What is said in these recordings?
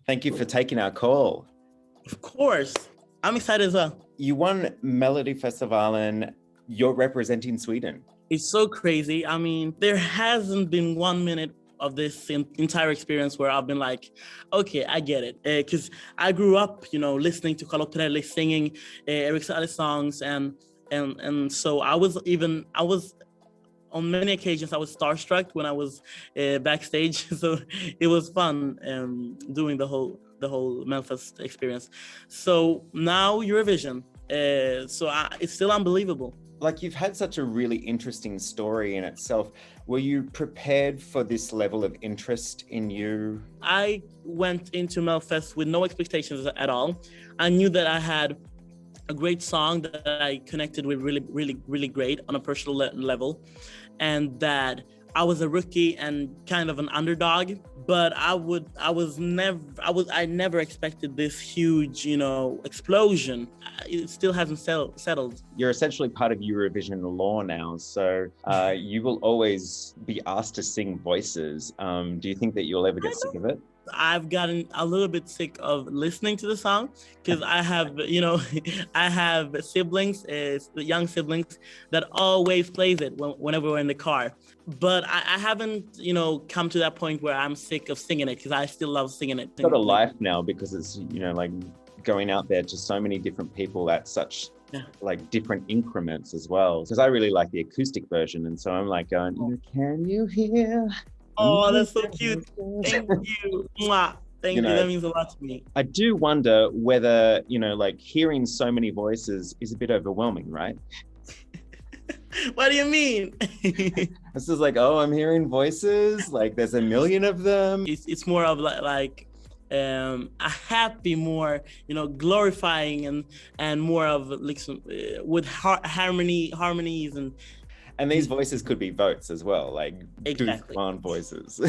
Thank you for taking our call. Of course. I'm excited as well. You won Melodifestivalen. You're representing Sweden. It's so crazy. I mean, there hasn't been 1 minute of this entire experience where I've been like, okay, I get it. Because I grew up, listening to Carlo Pirelli singing Eric Salle's songs. And so I was on many occasions, I was starstruck when I was backstage. So it was fun doing the whole Melfest experience. So now Eurovision. It's still unbelievable. Like, you've had such a really interesting story in itself. Were you prepared for this level of interest in you? I went into Melfest with no expectations at all. I knew that I had a great song that I connected with really, really, really great on a personal level, and that I was a rookie and kind of an underdog, but I never expected this huge, explosion. It still hasn't settled. You're essentially part of Eurovision law now, so you will always be asked to sing voices. Do you think that you'll ever get sick of it? I've gotten a little bit sick of listening to the song because I have, I have siblings, young siblings that always plays it whenever we're in the car. But I haven't, come to that point where I'm sick of singing it because I still love singing it. It's got a life now because it's, like going out there to so many different people at such like different increments as well. Because I really like the acoustic version. And so I'm like going, can you hear? Oh, that's so cute. Thank you. Mwah. Thank you. That means a lot to me. I do wonder whether, like hearing so many voices is a bit overwhelming, right? What do you mean? This is like, I'm hearing voices. Like there's a million of them. It's more of like a happy, more, glorifying and more of like some, with harmonies and these voices could be votes as well, like exactly. voices.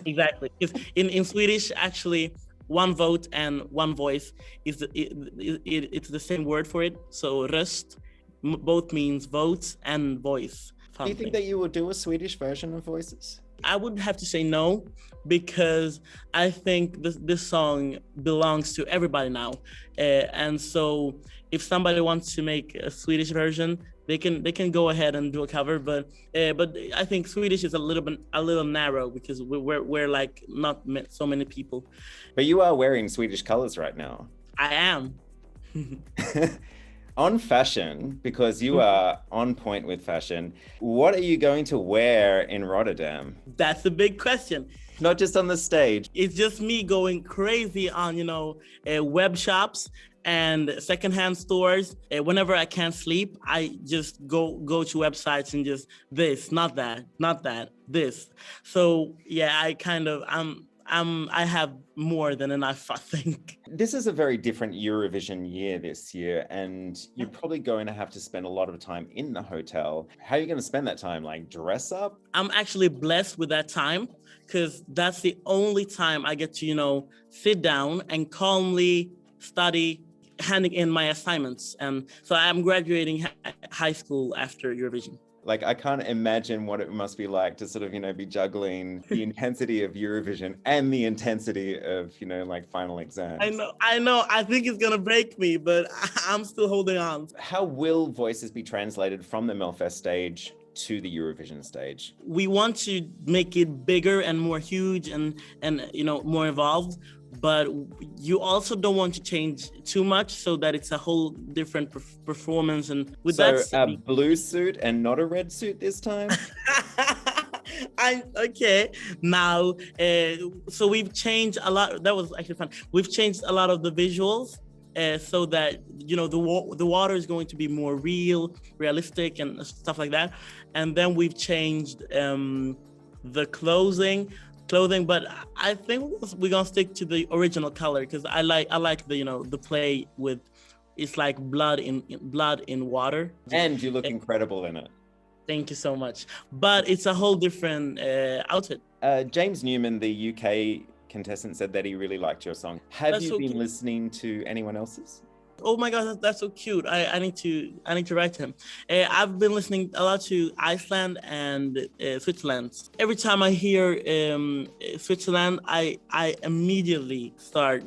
Exactly. In Swedish, actually, one vote and one voice it's the same word for it. So röst both means votes and voice. Do you think that you will do a Swedish version of Voices? I would have to say no, because I think this song belongs to everybody now. And so if somebody wants to make a Swedish version, they can go ahead and do a cover. But I think Swedish is a little narrow because we're like not so many people. But you are wearing Swedish colors right now. I am. On fashion, because you are on point with fashion, what are you going to wear in Rotterdam? That's a big question. Not just on the stage. It's just me going crazy on, web shops and secondhand stores. Whenever I can't sleep, I just go to websites and just this, not that, this. So yeah, I have more than enough, I think. This is a very different Eurovision year this year, and you're probably going to have to spend a lot of time in the hotel. How are you going to spend that time? Like dress up? I'm actually blessed with that time because that's the only time I get to, sit down and calmly study, handing in my assignments. And so I'm graduating high school after Eurovision. Like, I can't imagine what it must be like to sort of, be juggling the intensity of Eurovision and the intensity of, like final exams. I know. I think it's going to break me, but I'm still holding on. How will voices be translated from the Melfest stage to the Eurovision stage? We want to make it bigger and more huge and more involved. But you also don't want to change too much so that it's a whole different performance. And with so that, a blue suit and not a red suit this time? Okay. Now, so we've changed a lot. That was actually fun. We've changed a lot of the visuals so that, the water is going to be more realistic and stuff like that. And then we've changed the clothing, but I think we're gonna stick to the original color because I like the the play with, it's like blood in water. And you look incredible in it. Thank you so much. But it's a whole different outfit. James Newman, the UK contestant, said that he really liked your song. Have you been listening to anyone else's? Oh my God, that's so cute. I need to write to him. I've been listening a lot to Iceland and Switzerland. Every time I hear Switzerland, I immediately start,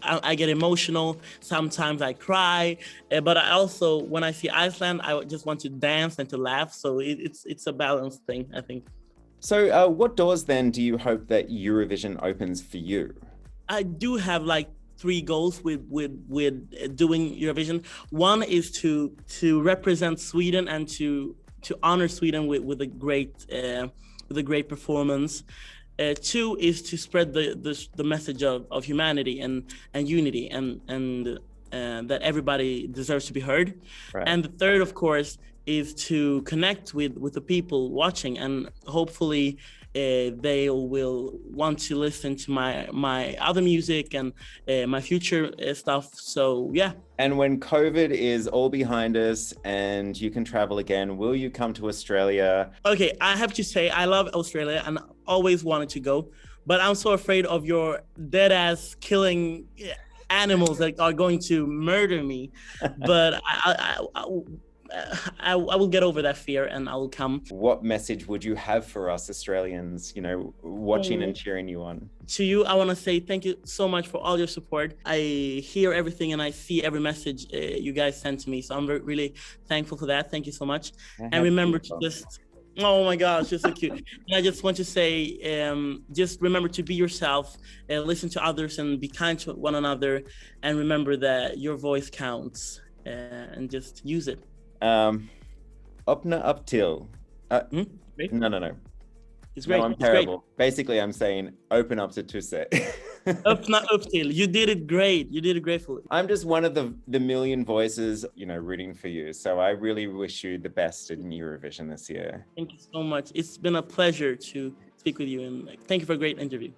I get emotional. Sometimes I cry, but I also, when I see Iceland, I just want to dance and to laugh. So it's a balanced thing, I think. So what doors then do you hope that Eurovision opens for you? I do have like 3 goals with doing Eurovision. One is to represent Sweden and to honor Sweden with a great performance. 2 is to spread the message of humanity and unity and that everybody deserves to be heard. Right. And the 3rd, of course, is to connect with the people watching, and hopefully they will want to listen to my other music and my future stuff. So yeah. And when COVID is all behind us and you can travel again, will you come to Australia? Okay, I have to say I love Australia and always wanted to go, but I'm so afraid of your dead ass killing animals that are going to murder me. But I will get over that fear and I will come. What message would you have for us Australians, watching and cheering you on? To you, I want to say thank you so much for all your support. I hear everything and I see every message you guys send to me. So I'm really thankful for that. Thank you so much. And remember to just, oh my gosh, you're so cute. And I just want to say, just remember to be yourself, listen to others and be kind to one another. And remember that your voice counts and just use it. Uppna up till. No. It's great. No, I'm terrible. Great. Basically, I'm saying open up to Tusse. Uppna upp till. You did it great. You did it gratefully. I'm just one of the million voices, rooting for you. So I really wish you the best in Eurovision this year. Thank you so much. It's been a pleasure to speak with you, and thank you for a great interview.